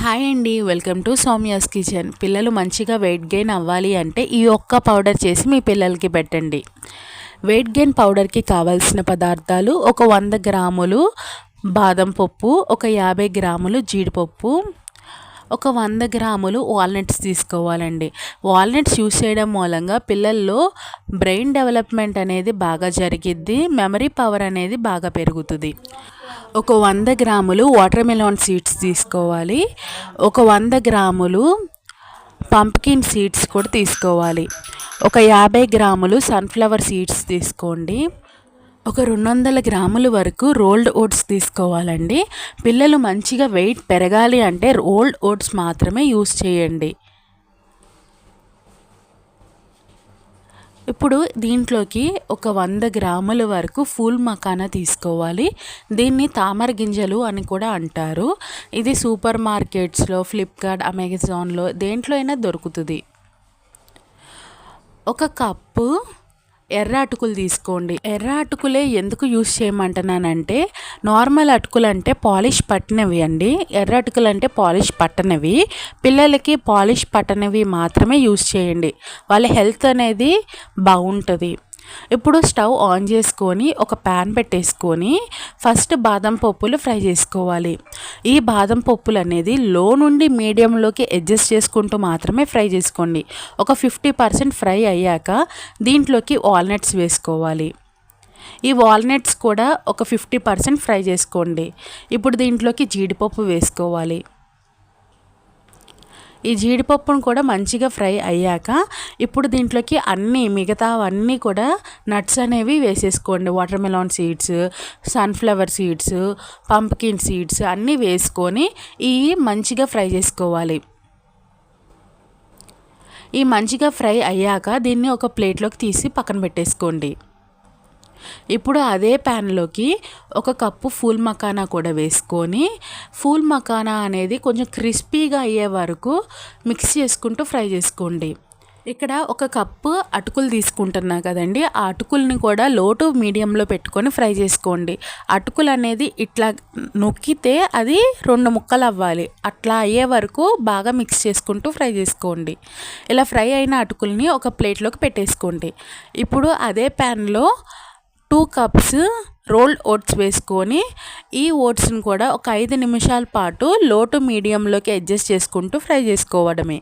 Hi అండి, welcome to Soumya's kitchen. పిల్లలు మంచిగా వెయిట్ గెయిన్ అవ్వాలి అంటే ఈ ఒక్క పౌడర్ చేసి మీ పిల్లలకి పెట్టండి. వెయిట్ గెయిన్ పౌడర్కి కావాల్సిన పదార్థాలు: ఒక 100 గ్రాములు బాదం పప్పు, ఒక 50 గ్రాములు జీడిపప్పు, ఒక 100 గ్రాములు వాల్నట్స్ తీసుకోవాలండి. వాల్నట్స్ యూస్ చేయడం మూలంగా పిల్లల్లో బ్రెయిన్ డెవలప్మెంట్ అనేది బాగా జరిగిద్ది, మెమరీ పవర్ అనేది బాగా పెరుగుతుంది. ఒక 100 గ్రాములు వాటర్ మెలాన్ సీడ్స్ తీసుకోవాలి. ఒక 100 గ్రాములు పంప్కిన్ సీడ్స్ కూడా తీసుకోవాలి. ఒక 50 గ్రాములు సన్ఫ్లవర్ సీడ్స్ తీసుకోండి. ఒక 200 గ్రాముల వరకు రోల్డ్ ఓట్స్ తీసుకోవాలండి. పిల్లలు మంచిగా వెయిట్ పెరగాలి అంటే రోల్డ్ ఓట్స్ మాత్రమే యూస్ చేయండి. ఇప్పుడు దీంట్లోకి ఒక 100 గ్రాముల వరకు ఫూల్ మకానా తీసుకోవాలి. దీన్ని తామర గింజలు అని కూడా అంటారు. ఇది సూపర్ మార్కెట్స్లో, ఫ్లిప్కార్ట్, అమెజాన్లో దేంట్లో అయినా దొరుకుతుంది. ఒక కప్పు ఎర్ర అటుకులు తీసుకోండి. ఎర్ర అటుకులే ఎందుకు యూస్ చేయమంటున్నానంటే, నార్మల్ అటుకులు అంటే పాలిష్ పట్టినవి అండి, ఎర్ర అటుకులు అంటే పాలిష్ పట్టనివి. పిల్లలకి పాలిష్ పట్టనివి మాత్రమే యూస్ చేయండి, వాళ్ళ హెల్త్ అనేది బాగుంటుంది. ఇప్పుడు స్టవ్ ఆన్ చేసుకొని ఒక ప్యాన్ పెట్టేసుకొని ఫస్ట్ బాదం పప్పులు ఫ్రై చేసుకోవాలి. ఈ బాదం పప్పులు అనేది లో నుండి మీడియంలోకి అడ్జస్ట్ చేసుకుంటూ మాత్రమే ఫ్రై చేసుకోండి. ఒక 50% ఫ్రై అయ్యాక దీంట్లోకి వాల్నట్స్ వేసుకోవాలి. ఈ వాల్నట్స్ కూడా ఒక 50% ఫ్రై చేసుకోండి. ఇప్పుడు దీంట్లోకి జీడిపప్పు వేసుకోవాలి. ఈ జీడిపప్పును కూడా మంచిగా ఫ్రై అయ్యాక ఇప్పుడు దీంట్లోకి మిగతావన్నీ కూడా నట్స్ అనేవి వేసేసుకోండి. Water melon seeds, sunflower seeds, pumpkin seeds అన్నీ వేసుకొని మంచిగా ఫ్రై చేసుకోవాలి. ఈ మంచిగా ఫ్రై అయ్యాక దీన్ని ఒక ప్లేట్లోకి తీసి పక్కన పెట్టేసుకోండి. ఇప్పుడు అదే ప్యాన్లోకి ఒక కప్పు ఫూల్ మకానా కూడా వేసుకొని, ఫూల్ మకానా అనేది కొంచెం క్రిస్పీగా అయ్యే వరకు మిక్స్ చేసుకుంటూ ఫ్రై చేసుకోండి. ఇక్కడ ఒక కప్పు అటుకులు తీసుకుంటున్నా కదండి, ఆ అటుకుల్ని కూడా లో టు మీడియంలో పెట్టుకొని ఫ్రై చేసుకోండి. అటుకులు అనేది ఇట్లా నొక్కితే అది 2 ముక్కలు అవ్వాలి. అట్లా అయ్యే వరకు బాగా మిక్స్ చేసుకుంటూ ఫ్రై చేసుకోండి. ఇలా ఫ్రై అయిన అటుకుల్ని ఒక ప్లేట్లోకి పెట్టేసుకోండి. ఇప్పుడు అదే ప్యాన్లో 2 కప్స్ రోల్డ్ ఓట్స్ వేసుకొని ఈ ఓట్స్ని కూడా ఒక 5 నిమిషాల పాటు లో టు మీడియంలోకి అడ్జస్ట్ చేసుకుంటూ ఫ్రై చేసుకోవడమే.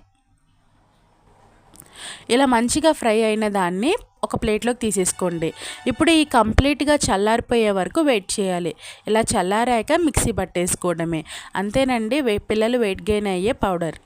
ఇలా మంచిగా ఫ్రై అయిన దాన్ని ఒక ప్లేట్లోకి తీసేసుకోండి. ఇప్పుడు ఈ కంప్లీట్గా చల్లారిపోయే వరకు వెయిట్ చేయాలి. ఇలా చల్లారాక మిక్సీ పట్టేసుకోవడమే. అంతేనండి, పిల్లలు వెయిట్ గెయిన్ అయ్యే పౌడర్.